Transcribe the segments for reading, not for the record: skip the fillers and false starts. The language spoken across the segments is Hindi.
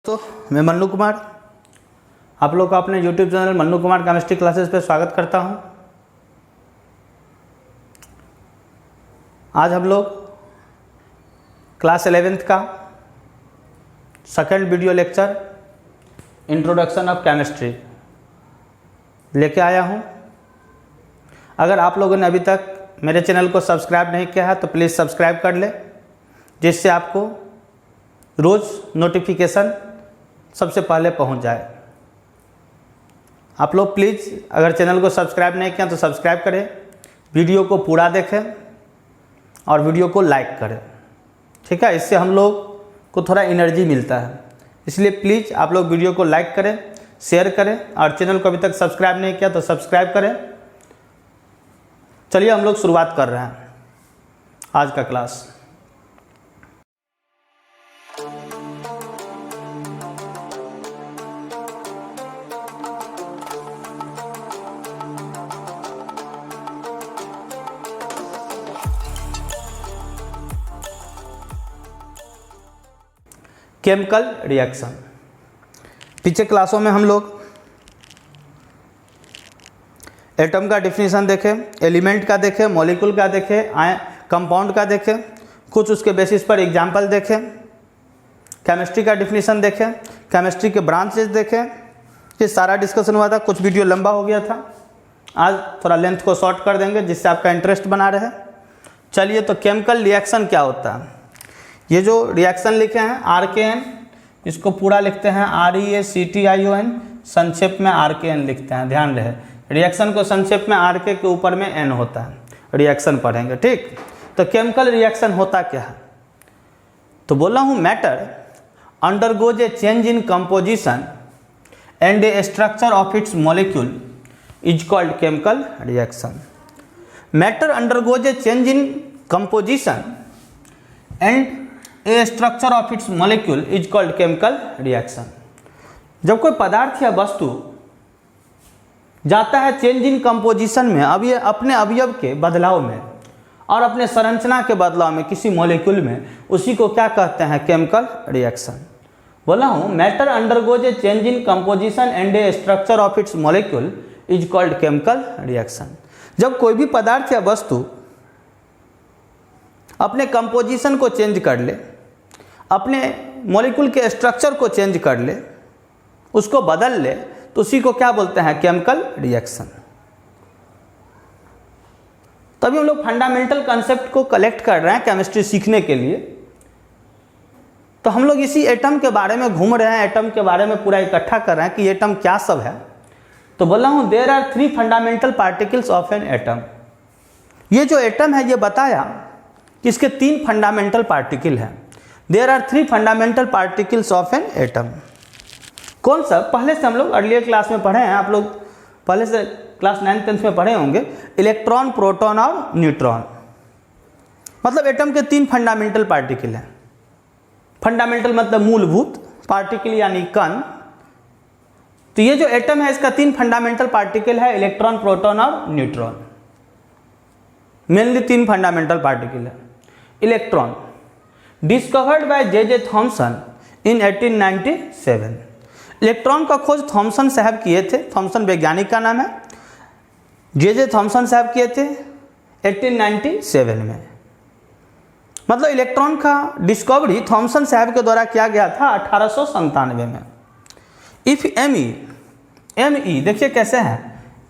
तो मैं मन्नू कुमार आप लोग का अपने YouTube channel Mannu Kumar chemistry classes पे स्वागत करता हूं। आज हम लोग क्लास 11th का second video lecture introduction of chemistry लेके आया हूं। अगर आप लोगों ने अभी तक मेरे चैनल को सब्सक्राइब नहीं किया है तो प्लीज़ सब्सक्राइब कर ले, जिससे आपको रोज़ नोटिफिकेशन सबसे पहले पहुंच जाए। आप लोग प्लीज़ अगर चैनल को सब्सक्राइब नहीं किया तो सब्सक्राइब करें, वीडियो को पूरा देखें और वीडियो को लाइक करें, ठीक है। इससे हम लोग को थोड़ा एनर्जी मिलता है, इसलिए प्लीज़ आप लोग वीडियो को लाइक करें, शेयर करें और चैनल को अभी तक सब्सक्राइब नहीं किया तो सब्सक्राइब करें। चलिए हम लोग शुरुआत कर रहे हैं आज का क्लास। Chemical reaction. पीछे क्लासों में हम लोग एटम का डिफिनीशन देखे, एलिमेंट का देखे, मॉलिक्यूल का देखे, कंपाउंड का देखे, कुछ उसके बेसिस पर एग्जाम्पल देखे, केमिस्ट्री का डिफिनीशन देखे, केमिस्ट्री के ब्रांचेस देखे। ये सारा डिस्कशन हुआ था। कुछ वीडियो लंबा हो गया था, आज थोड़ा लेंथ को शॉर्ट कर देंगे जिससे आपका इंटरेस्ट बना रहे। चलिए, तो केमिकल रिएक्शन क्या होता है? ये जो रिएक्शन लिखे हैं RKN, इसको पूरा लिखते हैं REACTION, संक्षेप में RKN लिखते हैं। ध्यान रहे, रिएक्शन को संक्षेप में RK के ऊपर में N होता है। रिएक्शन पढ़ेंगे, ठीक। तो केमिकल रिएक्शन होता क्या है? तो बोला हूँ, matter undergoes A change in composition and A structure of its molecule is called chemical reaction. Matter undergoes A change in composition and A structure of its molecule is called chemical reaction. जब कोई पदार्थ या वस्तु जाता है चेंज इन कंपोजिशन में, अब ये अपने अवयव के बदलाव में और अपने संरचना के बदलाव में किसी मॉलिक्यूल में, उसी को क्या कहते हैं? Chemical reaction. बोला हूँ, matter undergoes A change in composition and A structure of its molecule is called chemical reaction. जब कोई भी पदार्थ या वस्तु अपने कंपोजिशन को चेंज कर ले, अपने मॉलिक्यूल के स्ट्रक्चर को चेंज कर ले, उसको बदल ले, तो उसी को क्या बोलते हैं? Chemical reaction. तभी हम लोग फंडामेंटल कंसेप्ट को कलेक्ट कर रहे हैं केमिस्ट्री सीखने के लिए। तो हम लोग इसी एटम के बारे में घूम रहे हैं, एटम के बारे में पूरा इकट्ठा कर रहे हैं कि एटम क्या सब है। तो बोला हूँ, there are 3 fundamental particles of an atom. ये जो एटम है, ये बताया कि इसके 3 फंडामेंटल पार्टिकल हैं। There are 3 fundamental particles of an atom. कौन सा? पहले से हम लोग अर्लियर क्लास में पढ़े हैं, आप लोग पहले से क्लास 9th 10th में पढ़े होंगे। इलेक्ट्रॉन, प्रोटॉन और न्यूट्रॉन। मतलब एटम के 3 फंडामेंटल पार्टिकल हैं। फंडामेंटल मतलब मूलभूत, पार्टिकल यानी कण। तो ये जो एटम है, इसका 3 फंडामेंटल पार्टिकल है, इलेक्ट्रॉन, प्रोटॉन और न्यूट्रॉन। मेनली 3 फंडामेंटल पार्टिकल है। Electron discovered by J.J. Thomson in 1897। Electron का खोज थॉमसन साहब किए थे। थॉमसन वैज्ञानिक का नाम है। J.J. थॉमसन साहब किए थे 1897 में। मतलब इलेक्ट्रॉन का डिस्कवरी थॉमसन साहब के द्वारा किया गया था 1897 में। इफ ME देखिए कैसे है,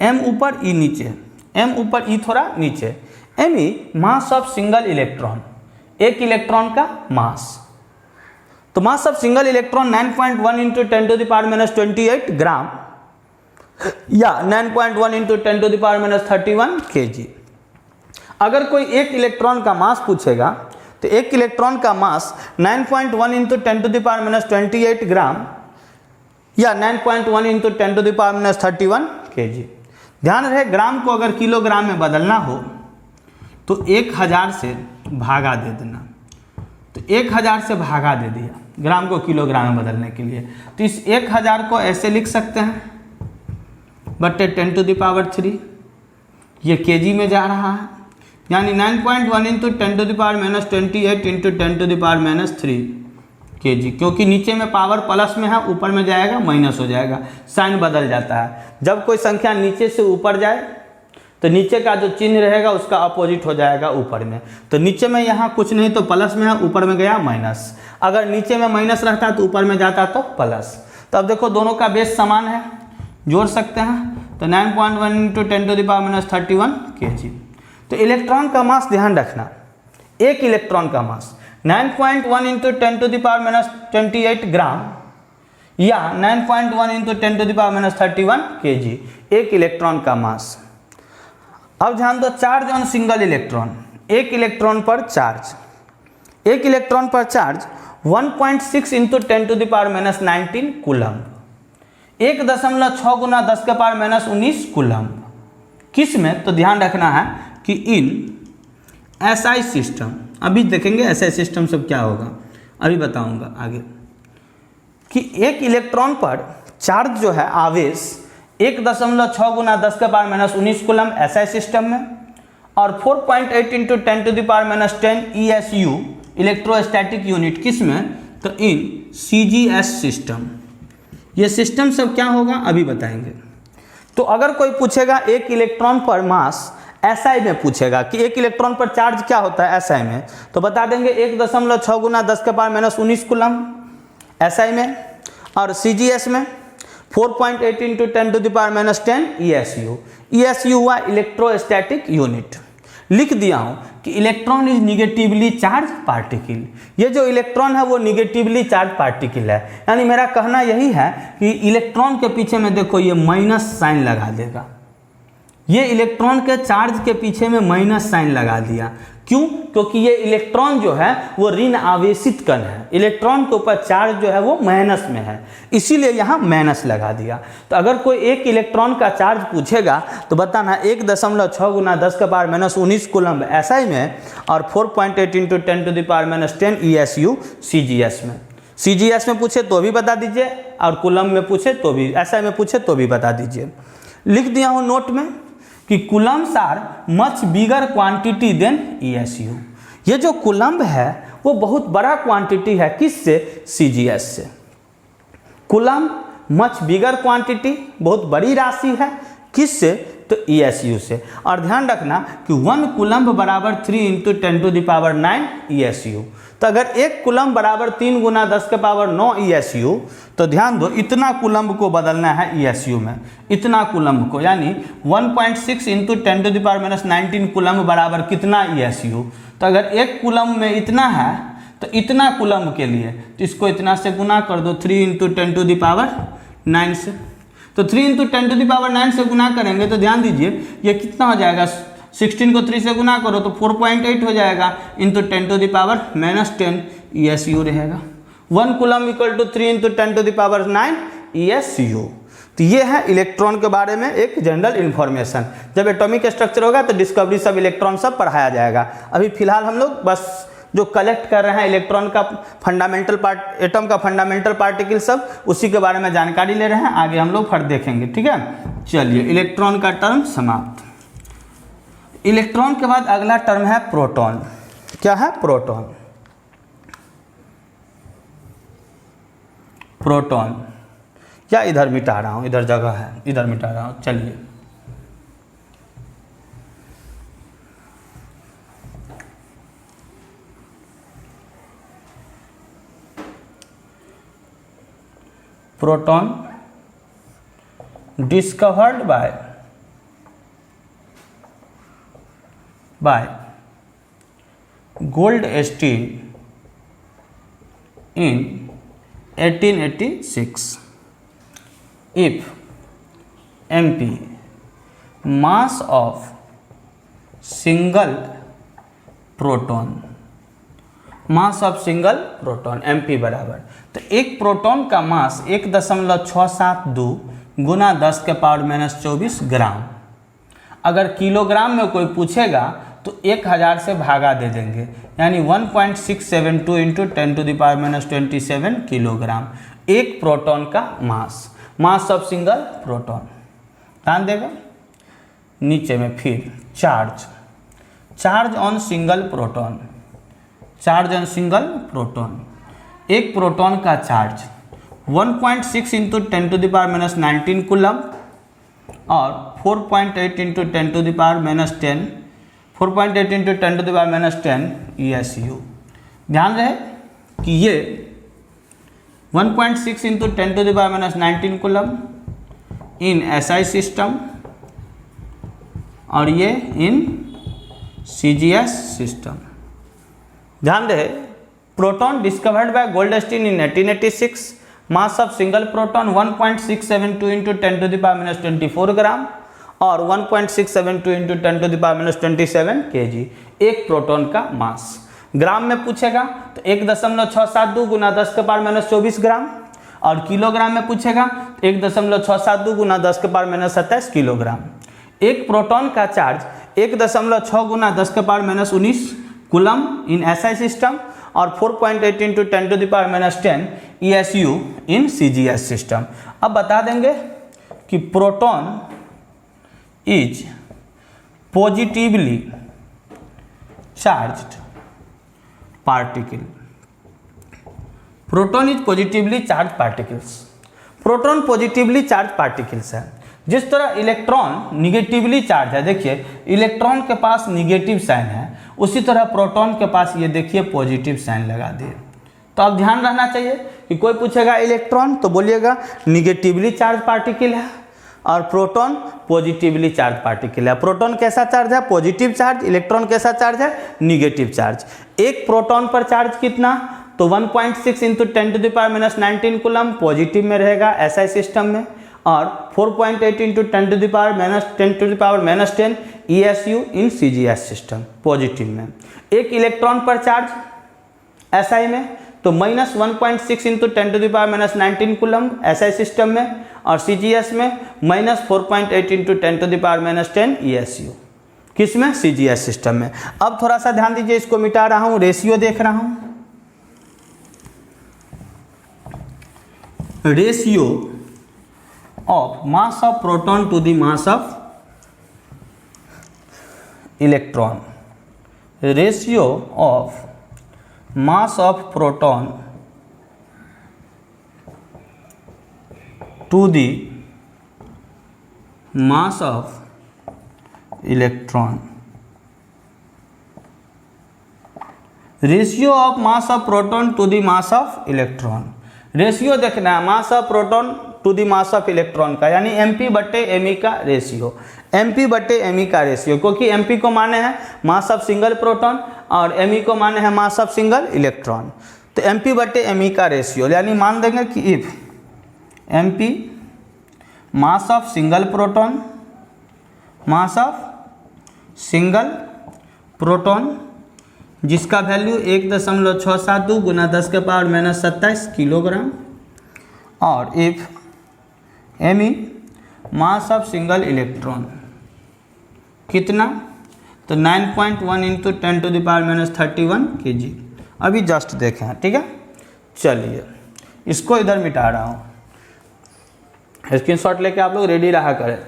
M ऊपर E नीचे, M ऊपर E थोड़ा नीचे। ME mass of single electron, एक इलेक्ट्रॉन का मास। तो मास ऑफ सिंगल इलेक्ट्रॉन 9.1 × 10⁻28 ग्राम या 9.1 × 10⁻31 kg। अगर कोई एक इलेक्ट्रॉन का मास पूछेगा तो एक इलेक्ट्रॉन का मास 9.1 × 10⁻28 ग्राम या 9.1 × 10⁻31 kg। ध्यान रहे, ग्राम को अगर किलोग्राम में बदलना हो तो 1000 से भागा दे देना। तो 1000 से भागा दे दिया ग्राम को किलोग्राम में बदलने के लिए। तो इस 1000 को ऐसे लिख सकते हैं, बटे 10⁻3। ये केजी में जा रहा है, यानी 9.1 × 10⁻28 × 10⁻3 kg, क्योंकि नीचे में पावर प्लस में है, ऊपर में जाएगा माइनस हो जाएगा, साइन बदल जाता है। जब कोई संख्या नीचे से ऊपर जाए तो नीचे का जो चिन्ह रहेगा उसका अपोजिट हो जाएगा ऊपर में। तो नीचे में यहाँ कुछ नहीं तो प्लस में है, ऊपर में गया माइनस। अगर नीचे में माइनस रहता तो ऊपर में जाता तो प्लस। तो अब देखो दोनों का बेस समान है, जोड़ सकते हैं। तो 9.1 × 10⁻31 kg। तो इलेक्ट्रॉन का मास ध्यान रखना, एक इलेक्ट्रॉन का मास 9.1 × 10⁻28 ग्राम या 9.1 × 10⁻31 kg, एक इलेक्ट्रॉन का मास। अब ध्यान दो, चार्ज ऑन सिंगल इलेक्ट्रॉन, एक इलेक्ट्रॉन पर चार्ज, एक इलेक्ट्रॉन पर चार्ज 1.6 × 10⁻19 कूलम्ब, 1.6 गुना 10⁻19 कूलम्ब। किस में? तो ध्यान रखना है कि इन एसआई सिस्टम, अभी देखेंगे एसआई सिस्टम सब क्या होगा, अभी बताऊंगा आगे, कि एक इलेक्ट्रॉन पर चार्ज जो है आवेश 1.6 गुना 10⁻19 कूलम्ब एसआई सिस्टम में, और 4.8 × 10⁻10 ESU इलेक्ट्रोस्टैटिक यूनिट किस में? तो इन CGS सिस्टम। ये सिस्टम सब क्या होगा अभी बताएंगे। तो अगर कोई पूछेगा एक इलेक्ट्रॉन पर मास SI में पूछेगा कि एक इलेक्ट्रॉन पर चार्ज क्या होता है SI में, तो बता देंगे 1.6 गुना 10⁻19 कूलम्ब SI में, और CGS में 4.8 × 10⁻10 ESU। ESU हुआ इलेक्ट्रोस्टैटिक यूनिट। लिख दिया हूँ कि electron is negatively charge particle. ये जो इलेक्ट्रॉन है वो निगेटिवली चार्ज पार्टिकल है, यानी मेरा कहना यही है कि इलेक्ट्रॉन के पीछे में देखो ये माइनस साइन लगा देगा, ये इलेक्ट्रॉन के चार्ज के पीछे में माइनस साइन लगा दिया। क्यों? क्योंकि ये इलेक्ट्रॉन जो है वो ऋण आवेशित कण है, इलेक्ट्रॉन के ऊपर चार्ज जो है वो माइनस में है, इसीलिए यहाँ माइनस लगा दिया। तो अगर कोई एक इलेक्ट्रॉन का चार्ज पूछेगा तो बताना 1.6 गुना 10⁻19 कूलम्ब SI में, और 4.8 × 10⁻10 ESU CGS में। CGS में पूछे तो भी बता दीजिए, और कूलम्ब में पूछे तो भी, SI में पूछे तो भी बता दीजिए। लिख दिया हूँ नोट में कि coulombs are much bigger quantity than ESU। ये जो कूलम्ब है वो बहुत बड़ा क्वांटिटी है, किससे? CGS से। कूलम्ब मच बिगर क्वांटिटी, बहुत बड़ी राशि है, किससे? तो ESU से। और ध्यान रखना कि 1 कूलम्ब बराबर 3 × 10⁹ ESU। तो अगर 1 कूलम्ब बराबर 3 गुना 10⁹ ESU, तो ध्यान दो इतना कूलम्ब को बदलना है ESU में, इतना कूलम्ब को, यानी 1.6 × 10⁻19 कूलम्ब बराबर कितना ESU। तो अगर 1 कूलम्ब में इतना है तो इतना कूलम्ब के लिए तो इसको इतना से गुना कर दो, 3 × 10⁹ से। तो 3 × 10⁹ से गुना करेंगे तो ध्यान दीजिए ये कितना हो जाएगा, 16 को 3 से गुना करो तो 4.8 हो जाएगा, इंटू 10⁻−10 ESU रहेगा। 1 कूलम्ब इक्वल टू 3 × 10⁹ ESU। तो ये है इलेक्ट्रॉन के बारे में एक जनरल इन्फॉर्मेशन। जब एटॉमिक स्ट्रक्चर होगा तो डिस्कवरी सब इलेक्ट्रॉन सब पढ़ाया जाएगा। अभी फिलहाल हम लोग बस जो कलेक्ट कर रहे हैं इलेक्ट्रॉन का फंडामेंटल पार्ट, एटम का फंडामेंटल पार्टिकल सब, उसी के बारे में जानकारी ले रहे हैं, आगे हम लोग फिर देखेंगे। ठीक है, चलिए इलेक्ट्रॉन का टर्म समाप्त। इलेक्ट्रॉन के बाद अगला टर्म है प्रोटॉन। क्या है? प्रोटॉन। प्रोटॉन, या इधर मिटा रहा हूँ, इधर जगह है, इधर मिटा रहा हूँ। चलिए proton discovered by Goldstein in 1886 if MP mass of single proton, mass of single proton MP बराबर, तो एक प्रोटॉन का मास 1.672 गुना 10⁻⁻24 ग्राम। अगर किलोग्राम में कोई पूछेगा तो 1000 से भागा दे देंगे, यानी 1.672 इंटू 10⁻27 किलोग्राम एक प्रोटॉन का मास ऑफ सिंगल प्रोटॉन। ध्यान देगा नीचे में फिर charge on single proton, charge on single proton एक प्रोटॉन का चार्ज 1.6 इंटू 10⁻⁻19 कूलम और 4.8 इंटू 10⁻⁻10 4.8 इंटू 10⁻⁻10 ESU। ध्यान रहे कि ये 1.6 इंटू 10⁻⁻19 कूलम इन SI सिस्टम और ये इन CGS सिस्टम। ध्यान रहे proton discovered by Goldstein in 1886, mass of single proton 1.672 into 10⁻24 ग्राम और 1.672 इंटू 10⁻27 kg। एक प्रोटॉन का मास ग्राम में पूछेगा तो 1.672 गुना 10⁻24 ग्राम और किलोग्राम में पूछेगा तो 1.672 गुना 10⁻27 किलोग्राम। एक प्रोटॉन का चार्ज 1.6 गुना 10⁻19 कूलम इन SI सिस्टम और 4.8 इंटू 10⁻10 ESU इन CGS सिस्टम। अब बता देंगे कि proton is positively charged particle. Proton is positively charge particles. Proton positively charge particles है। जिस तरह इलेक्ट्रॉन निगेटिवली चार्ज है, देखिए इलेक्ट्रॉन के पास निगेटिव साइन है, उसी तरह प्रोटॉन के पास ये देखिए पॉजिटिव साइन लगा दिए। तो अब ध्यान रहना चाहिए कि कोई पूछेगा इलेक्ट्रॉन तो बोलिएगा निगेटिवली चार्ज पार्टिकल है और प्रोटॉन पॉजिटिवली चार्ज पार्टिकल है। प्रोटॉन कैसा चार्ज है? Positive charge. इलेक्ट्रॉन कैसा चार्ज है? Negative charge. एक प्रोटॉन पर चार्ज कितना? तो 1.6 इंटू 10⁻⁻19 कूलम पॉजिटिव में रहेगा SI सिस्टम में और 4.8 इंटू 10⁻10 ESU इन CGS सिस्टम पॉजिटिव में। एक इलेक्ट्रॉन पर चार्ज SI में तो -1.6 इंटू 10⁻19 कूलम SI सिस्टम में और CGS में -4.8 इंटू 10⁻10 ESU। किस में? CGS सिस्टम में। अब थोड़ा सा ध्यान दीजिए, इसको मिटा रहा हूँ, रेशियो देख रहा हूँ। Ratio of mass of proton to the mass of electron. Ratio of mass of proton to the mass of electron. Ratio of mass of proton to the mass of electron. Ratio देखना है mass of proton to the mass of electron का, यानी MP/Me का रेशियो। MP/Me का रेशियो, क्योंकि MP को माने हैं मास ऑफ सिंगल प्रोटॉन और Me को माने हैं मास ऑफ सिंगल इलेक्ट्रॉन। तो MP/Me का रेशियो, यानी मान देंगे कि if MP mass of single proton, mass of single proton जिसका वैल्यू 1.672 गुना 10⁻⁻27 किलोग्राम और if Me mass of single electron कितना? तो 9.1 इंटू 10⁻31 kg। अभी जस्ट देखें, ठीक है। चलिए इसको इधर मिटा रहा हूँ, स्क्रीनशॉट लेके आप लोग रेडी रहा करें।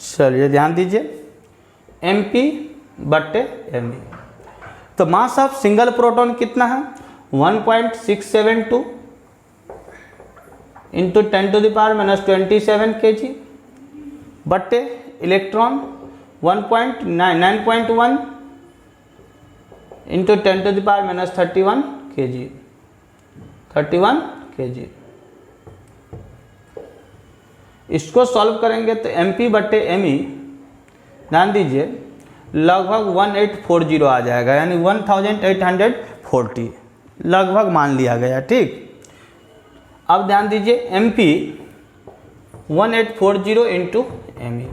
चलिए ध्यान दीजिए, MP/Me। तो मास ऑफ सिंगल प्रोटॉन कितना है? 1.672 इंटू 10⁻27 kg बट्टे इलेक्ट्रॉन 9.1 इंटू 10⁻31 kg। इसको सॉल्व करेंगे तो MP/Me ध्यान दीजिए लगभग 1840 आ जाएगा, यानी 1840 लगभग मान लिया गया, ठीक। अब ध्यान दीजिए MP 1840 into Me,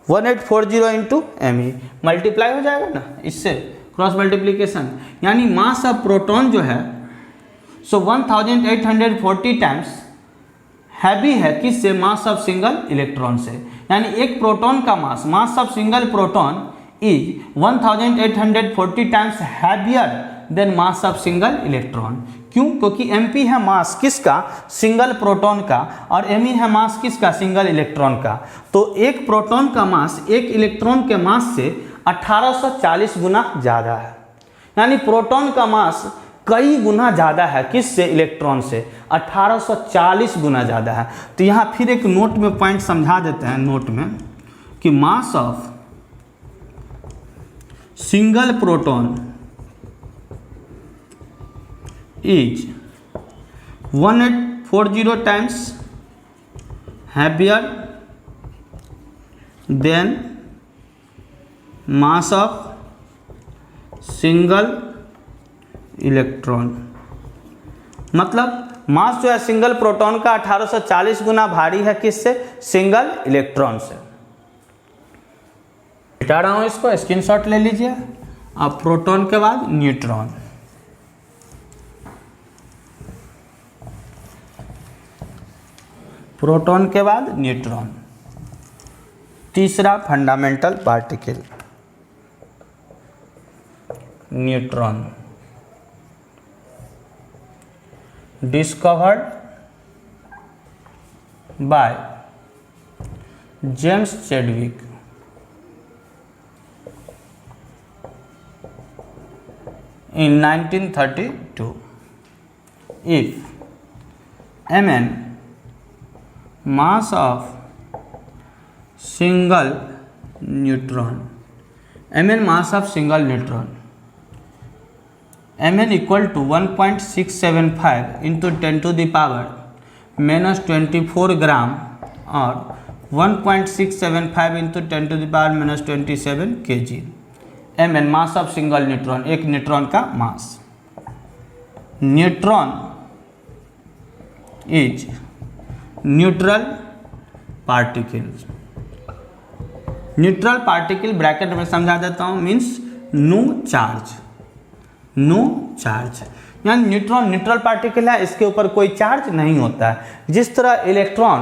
1840 into Me multiply हो जाएगा ना इससे, क्रॉस मल्टीप्लीकेशन, यानी मास ऑफ प्रोटॉन जो है सो 1840 टाइम्स हैवी है किससे? मास ऑफ सिंगल इलेक्ट्रॉन से। यानी एक प्रोटॉन का मास of single proton is 1840 times heavier than mass of single electron. क्यों? क्योंकि MP है मास किसका? सिंगल प्रोटॉन का, और Me है मास किसका? सिंगल इलेक्ट्रॉन का। तो एक प्रोटॉन का मास एक इलेक्ट्रॉन के मास से 1840 गुना ज़्यादा है। यानी प्रोटॉन का मास कई गुना ज़्यादा है किससे, इलेक्ट्रॉन से, 1840 गुना ज़्यादा है। तो यहाँ फिर एक नोट में पॉइंट समझा देते हैं, नोट में, कि mass of single proton is 1840 times heavier than mass of single electron. मतलब मास जो है सिंगल प्रोटॉन का 1840 गुना भारी है किससे, सिंगल इलेक्ट्रॉन से। मिटा रहा हूं इसको, स्क्रीनशॉट ले लीजिए। अब प्रोटॉन के बाद न्यूट्रॉन, प्रोटॉन के बाद न्यूट्रॉन, तीसरा fundamental particle neutron, discovered by James Chadwick in 1932. If Mn mass of single neutron, Mn mass of single neutron, Mn equal to 1.675 into 10 to the power minus 24 gram और 1.675 into 10 to the power minus 27 kg। Mn mass of single neutron, एक न्यूट्रॉन का mass. Neutron is neutral particle, neutral particle bracket में समझा देता हूँ, means no charge, no charge. यानी न्यूट्रॉन न्यूट्रल पार्टिकल है, इसके ऊपर कोई चार्ज नहीं होता है। जिस तरह इलेक्ट्रॉन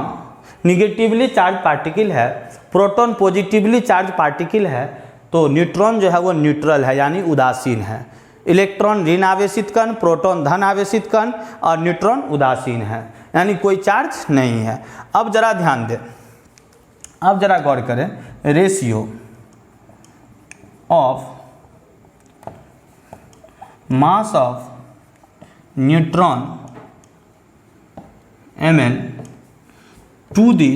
निगेटिवली चार्ज पार्टिकल है, प्रोटॉन पॉजिटिवली चार्ज पार्टिकल है, तो न्यूट्रॉन जो है वो न्यूट्रल है यानी उदासीन है। इलेक्ट्रॉन ऋण आवेशित कण, प्रोटॉन धन आवेशित कण और न्यूट्रॉन उदासीन है, यानी कोई चार्ज नहीं है। अब जरा ध्यान दें, अब जरा गौर करें, ratio of mass of neutron Mn to the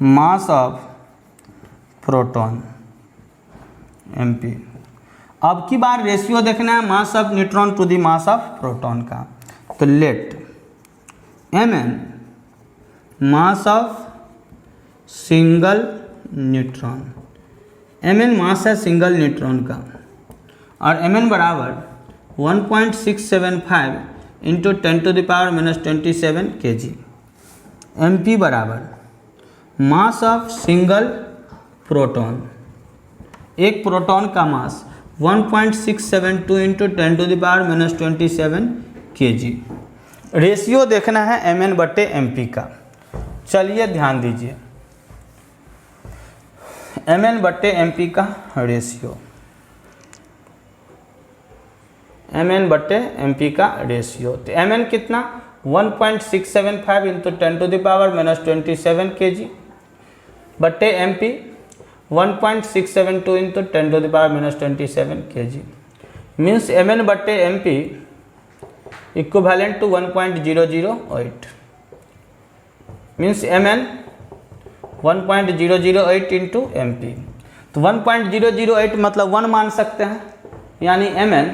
mass of proton Mp। अब की बार रेशियो देखना है mass of neutron to the mass of proton का, तो let Mn mass of single neutron, Mn मास है सिंगल न्यूट्रॉन का, और Mn बराबर 1.675 into 10 to the power minus 27 kg। Mp बराबर मास ऑफ सिंगल प्रोटॉन, एक प्रोटॉन का mass 1.672 into 10 to the power minus 27 kg। Ratio देखना है Mn बटे Mp का। चलिए ध्यान दीजिए, Mn बटे Mp का रेशियो, Mn बटे Mp का रेशियो, तो Mn कितना 1.675 into 10 to the power minus 27 kg बटे Mp 1.672 into 10 to the power minus 27 kg, means Mn बटे Mp equivalent to 1.008, means Mn 1.008 into Mp। तो 1.008 मतलब 1 मान सकते हैं, यानी Mn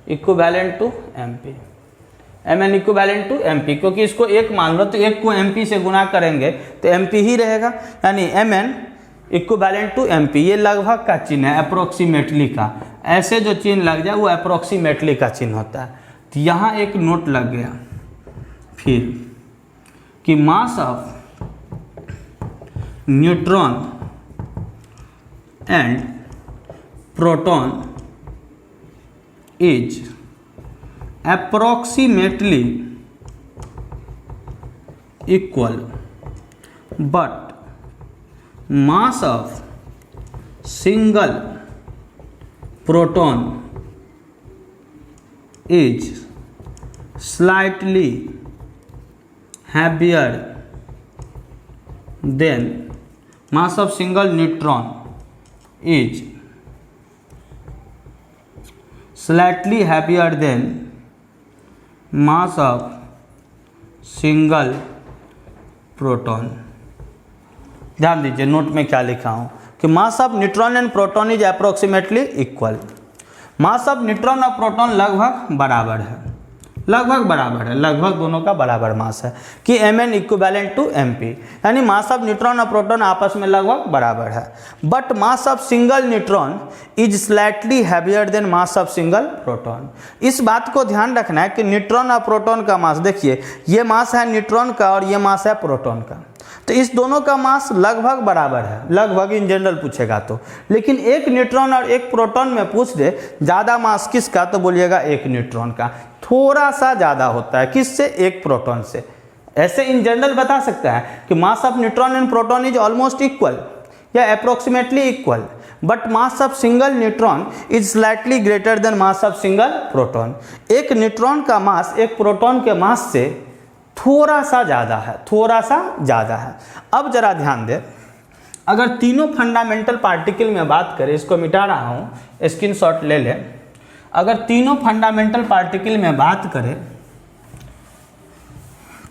equivalent to Mp, Mn equivalent to Mp, क्योंकि इसको एक मान लो तो एक को Mp से गुना करेंगे तो Mp ही रहेगा, यानी Mn इक्विवेलेंट टू Mp। ये लगभग का चिन्ह है, अप्रोक्सीमेटली का, ऐसे जो चिन्ह लग जाए वो अप्रोक्सीमेटली का चिन्ह होता है। तो यहाँ एक नोट लग गया फिर कि mass of neutron and proton is approximately equal, but mass of single proton is slightly heavier than mass of single neutron is slightly heavier than mass of single proton. ध्यान दीजिए नोट में क्या लिखा हूँ कि mass of neutron and proton is approximately equal. Mass of neutron और प्रोटॉन लगभग बराबर है, लगभग बराबर है, लगभग दोनों का बराबर मास है कि Mn इक्विवेलेंट टू Mp, यानी मास ऑफ न्यूट्रॉन और प्रोटॉन आपस में लगभग बराबर है। But mass of single neutron is slightly heavier than mass of single proton. इस बात को ध्यान रखना है कि न्यूट्रॉन और प्रोटॉन का मास, देखिए ये मास है न्यूट्रॉन का और ये मास है प्रोटॉन का, तो इस दोनों का मास लगभग बराबर है, लगभग इन जनरल पूछेगा तो। लेकिन एक न्यूट्रॉन और एक प्रोटॉन में पूछ दे ज़्यादा मास किसका, तो बोलिएगा एक न्यूट्रॉन का, थोड़ा सा ज़्यादा होता है किससे, एक प्रोटॉन से। ऐसे इन जनरल बता सकता है कि mass of neutron and proton is almost equal या approximately equal, but mass of single neutron is slightly greater than mass of single proton. एक न्यूट्रॉन का मास एक प्रोटॉन के मास से थोड़ा सा ज़्यादा है, थोड़ा सा ज़्यादा है। अब जरा ध्यान दें, अगर तीनों फंडामेंटल पार्टिकल में बात करें, इसको मिटा रहा हूँ, स्क्रीनशॉट ले लें। अगर तीनों फंडामेंटल पार्टिकल में बात करें,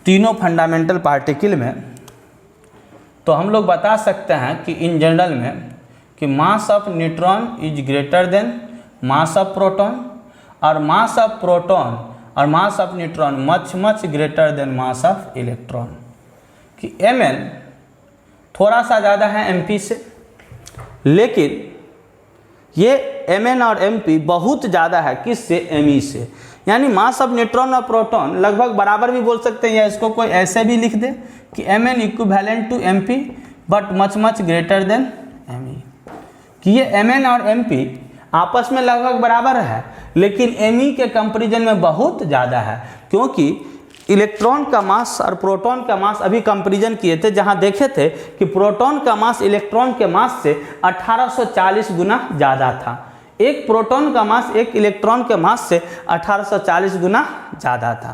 तीनों फंडामेंटल पार्टिकल में, तो हम लोग बता सकते हैं कि इन जनरल में कि mass of neutron is greater than mass of proton, और मास ऑफ प्रोटॉन और मास of neutron much much greater than mass of electron, कि Mn थोड़ा सा ज़्यादा है Mp से, लेकिन ये Mn और Mp बहुत ज़्यादा है किससे, Me से। यानी मास ऑफ न्यूट्रॉन और प्रोटॉन लगभग बराबर भी बोल सकते हैं, या इसको कोई ऐसे भी लिख दे कि Mn equivalent to Mp but much much greater than Me, कि ये Mn और Mp आपस में लगभग बराबर है, लेकिन Me के कंपैरिजन में बहुत ज़्यादा है, क्योंकि इलेक्ट्रॉन का मास और प्रोटॉन का मास अभी कंपैरिजन किए थे, जहां देखे थे कि प्रोटॉन का मास इलेक्ट्रॉन के मास से 1840 गुना ज़्यादा था। एक प्रोटॉन का मास एक इलेक्ट्रॉन के मास से 1840 गुना ज़्यादा था।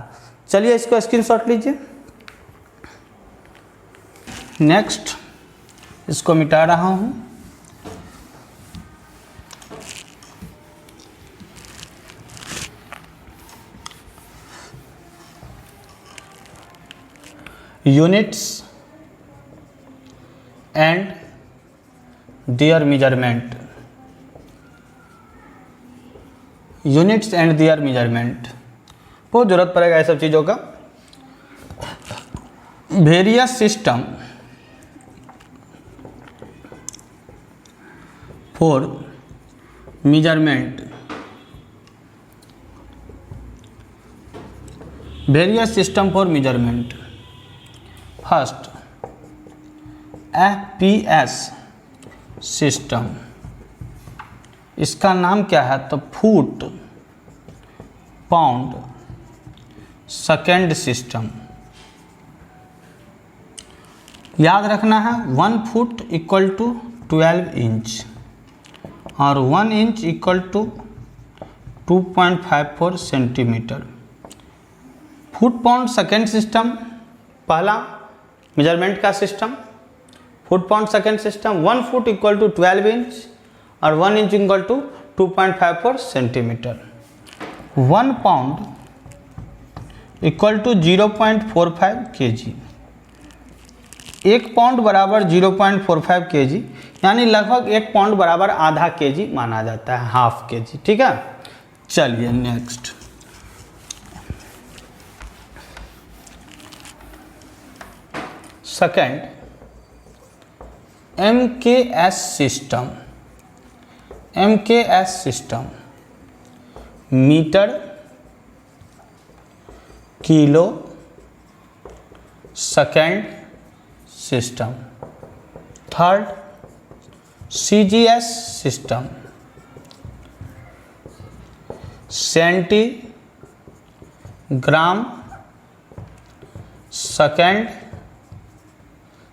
चलिए इसको स्क्रीनशॉट लीजिए। नेक्स्ट, इसको मिटा रहा हूँ। Units and there measurement, units and there measurement बहुत ज़रूरत पड़ेगा ये सब चीज़ों का। Various system for measurement, various system for measurement. First, FPS system, इसका नाम क्या है, तो फुट पाउंड सेकेंड सिस्टम। याद रखना है 1 फुट इक्वल टू 12 इंच और 1 inch equal to 2.54 centimetre. Foot pound second system पहला मेजरमेंट का system, foot pound second system. 1 foot equal to 12 inch और 1 inch equal to 2.54 centimetre. 1 pound equal to 0.45 kg। 1 pound बराबर 0.45 kg, यानी लगभग 1 पाउंड बराबर आधा kg माना जाता है, हाफ kg। ठीक है, चलिए next. Second, MKS system. MKS system metre, kilo, second system. Third, CGS system, centigram second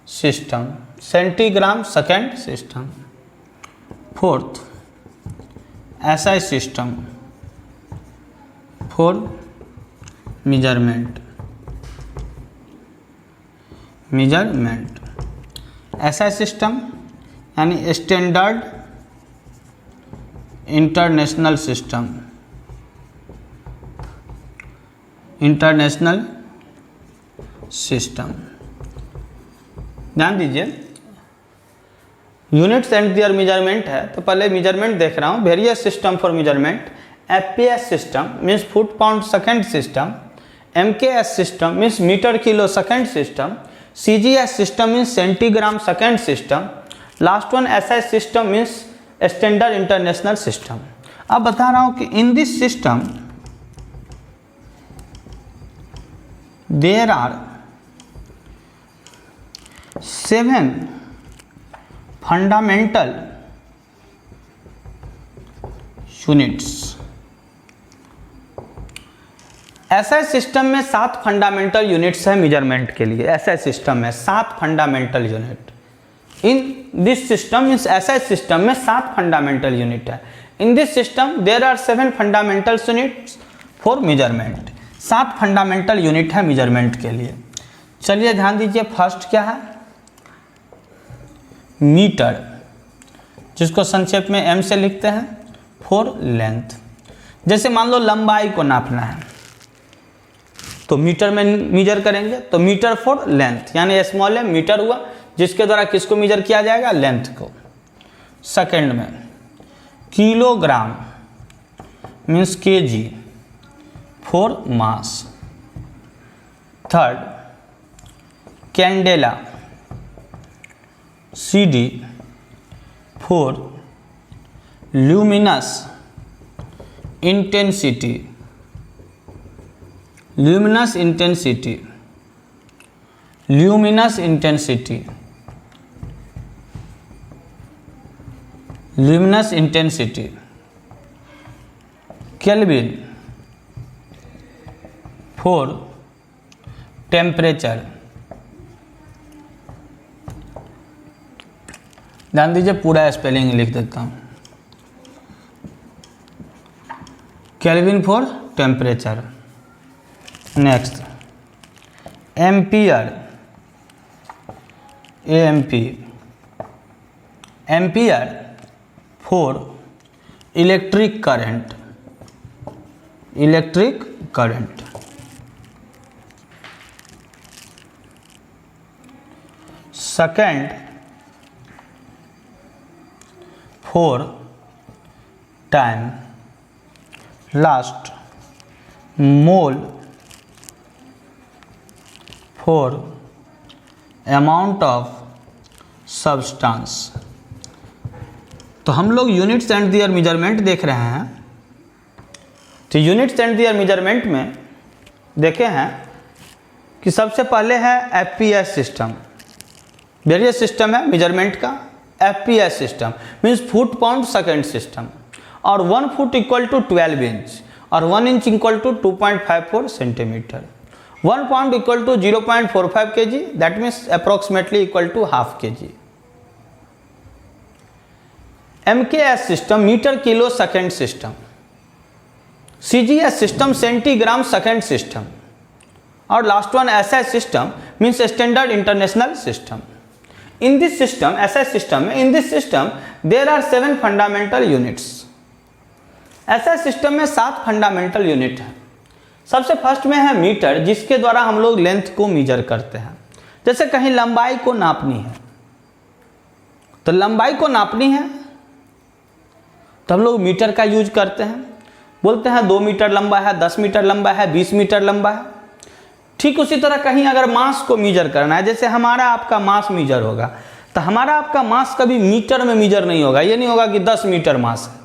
system, centigram second system. Fourth, SI system for measurement, measurement. SI system यानी standard international system, international system. ध्यान दीजिए, यूनिट्स एंड दियर मेजरमेंट है, तो पहले मेजरमेंट देख रहा हूँ। Various system for measurement, FPS system means foot pound second system, MKS system means metre kilo second system, CGS system means centigram second system, last one SI system means standard international system. अब बता रहा हूँ कि in this system there are 7 fundamental units. SI system में 7 फंडामेंटल यूनिट्स है मेजरमेंट के लिए। SI सिस्टम में 7 fundamental unit. In this system means SI system में 7 फंडामेंटल यूनिट है। In this system there are 7 fundamental units for measurement. 7 fundamental unit है मेजरमेंट के लिए। चलिए ध्यान दीजिए, फर्स्ट क्या है? मीटर, जिसको संक्षेप में M से लिखते हैं, फॉर लेंथ। जैसे मान लो लंबाई को नापना है तो मीटर में मेजर करेंगे, तो मीटर फॉर लेंथ, यानी स्मॉल m मीटर हुआ, जिसके द्वारा किसको मेजर किया जाएगा? लेंथ को। सेकंड में kilogram means kg for mass. Third candela CD for luminous intensity. Luminous intensity, luminous intensity, luminous intensity. Kelvin for temperature. ध्यान दीजिए, पूरा स्पेलिंग लिख देता हूँ। Kelvin for temperature. Next ampere, AMP, ampere for electric current. Electric current. Second for time. Last mole for amount of substance. तो हम लोग यूनिट्स एंड दियर मेजरमेंट देख रहे हैं। तो यूनिट्स एंड दियर मेजरमेंट में देखे हैं कि सबसे पहले है FPS सिस्टम। वेरियस सिस्टम है मेजरमेंट का। FPS system means foot pound second system, और 1 फुट इक्वल टू 12 इंच, और 1 inch equal to 2.54 centimetre. 1 pound equal to 0.45 kg, that means approximately equal to half kg। MKS system metre kilo second system. CGS system centigram second system, और last one SI system means standard international system. In this system, SI system में, इन this system there are 7 fundamental units. SI system में 7 फंडामेंटल यूनिट है। सबसे फर्स्ट में है मीटर, जिसके द्वारा हम लोग लेंथ को मेजर करते हैं। जैसे कहीं लंबाई को नापनी है, तो लंबाई को नापनी है तो हम लोग मीटर का यूज करते हैं। बोलते हैं 2 मीटर लंबा है, 10 मीटर लंबा है, 20 मीटर लंबा है। ठीक उसी तरह कहीं अगर मास को मेजर करना है, जैसे हमारा आपका मास मेजर होगा, तो हमारा आपका मास कभी मीटर में मेजर नहीं होगा। ये नहीं होगा कि 10 मीटर मास है,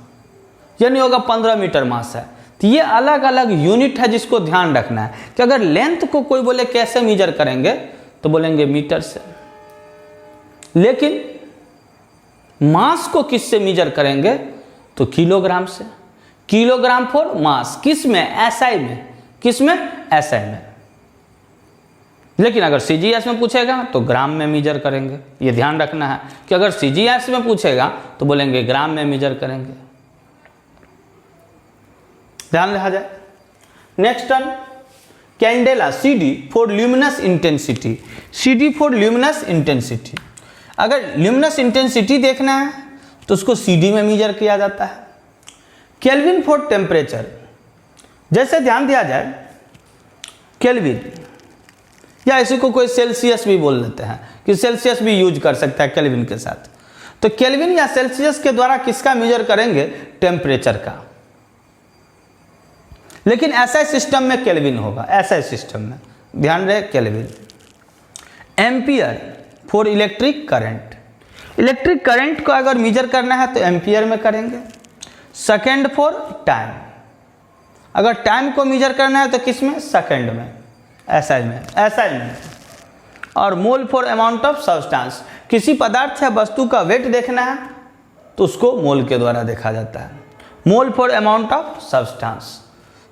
ये नहीं होगा 15 मीटर मास है। तो ये अलग अलग यूनिट है, जिसको ध्यान रखना है कि अगर लेंथ को कोई बोले कैसे मेजर करेंगे, तो बोलेंगे मीटर से। लेकिन मास को किससे मेजर करेंगे, तो किलोग्राम से। किलोग्राम फॉर मास, किस में? SI में। किस में? SI में। लेकिन अगर CGS में पूछेगा तो ग्राम में मेजर करेंगे। ये ध्यान रखना है कि अगर CGS में पूछेगा तो बोलेंगे ग्राम में मेजर करेंगे। ध्यान रखा जाए। Next term candela, CD for luminous intensity. CD for luminous intensity. अगर ल्यूमिनस इंटेंसिटी देखना है तो उसको CD में मेजर किया जाता है। Kelvin for temperature. जैसे ध्यान दिया जाए केल्विन, या इसी को कोई सेल्सियस भी बोल लेते हैं कि सेल्सियस भी यूज कर सकता है केल्विन के साथ। तो केल्विन या सेल्सियस के द्वारा किसका मेजर करेंगे? टेम्परेचर का। लेकिन ऐसा सिस्टम में केल्विन होगा, ऐसा सिस्टम में ध्यान रहे kelvin. Ampere for electric current, electric current को अगर मेजर करना है तो एम्पियर में करेंगे। सेकेंड फॉर टाइम, अगर टाइम को मेजर करना है तो किस में? सेकेंड में, एसआई में। और मोल फॉर अमाउंट ऑफ सब्सटेंस, किसी पदार्थ या वस्तु का वेट देखना है तो उसको मोल के द्वारा देखा जाता है, मोल फॉर अमाउंट ऑफ सब्सटेंस।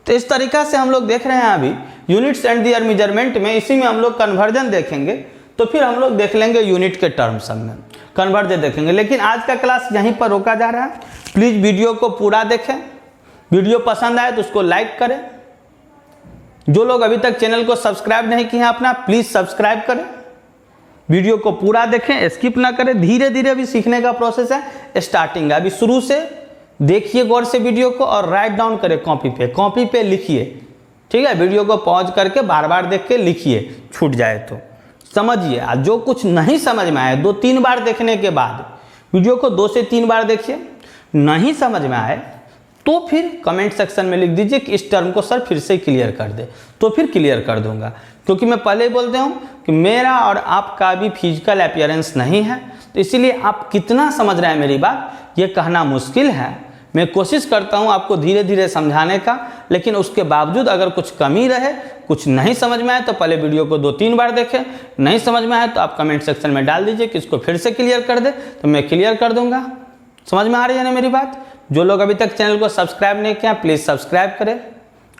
तो इस तरीका से हम लोग देख रहे हैं अभी यूनिट्स एंड दियर मेजरमेंट में, इसी में हम लोग कन्वर्जन देखेंगे, तो फिर हम लोग देख लेंगे यूनिट के टर्म्स में कन्वर्जन देखेंगे। लेकिन आज का क्लास यहीं पर रोका जा रहा है। प्लीज़ वीडियो को पूरा देखें, वीडियो पसंद आए तो उसको लाइक करें। जो लोग अभी तक चैनल को सब्सक्राइब नहीं किए हैं अपना, प्लीज़ सब्सक्राइब करें, वीडियो को पूरा देखें, स्किप ना करें। धीरे धीरे अभी सीखने का प्रोसेस है, स्टार्टिंग है। अभी शुरू से देखिए गौर से वीडियो को और राइट डाउन करें कॉपी पे लिखिए, ठीक है? वीडियो को पॉज करके बार बार देख के लिखिए, छूट जाए तो समझिए। जो कुछ नहीं समझ में आए 2-3 बार देखने के बाद वीडियो को 2 से 3 बार देखिए, नहीं समझ में आए तो फिर कमेंट सेक्शन में लिख दीजिए कि इस टर्म को सर फिर से क्लियर कर दे, तो फिर क्लियर कर दूंगा। क्योंकि मैं पहले ही बोलते हूँ कि मेरा और आपका भी फिजिकल अपीयरेंस नहीं है, तो इसीलिए आप कितना समझ रहे हैं मेरी बात ये कहना मुश्किल है। मैं कोशिश करता हूँ आपको धीरे धीरे समझाने का, लेकिन उसके बावजूद अगर कुछ कमी रहे, कुछ नहीं समझ में आए तो पहले वीडियो को 2-3 बार देखें, नहीं समझ में आए तो आप कमेंट सेक्शन में डाल दीजिए कि इसको फिर से क्लियर कर दे, तो मैं क्लियर कर दूंगा। समझ में आ रही है ना मेरी बात? जो लोग अभी तक चैनल को सब्सक्राइब नहीं किया प्लीज़ सब्सक्राइब करें,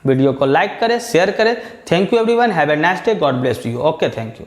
वीडियो को लाइक करें, शेयर करें। Thank you everyone, have a nice day, God bless you. Okay, thank you.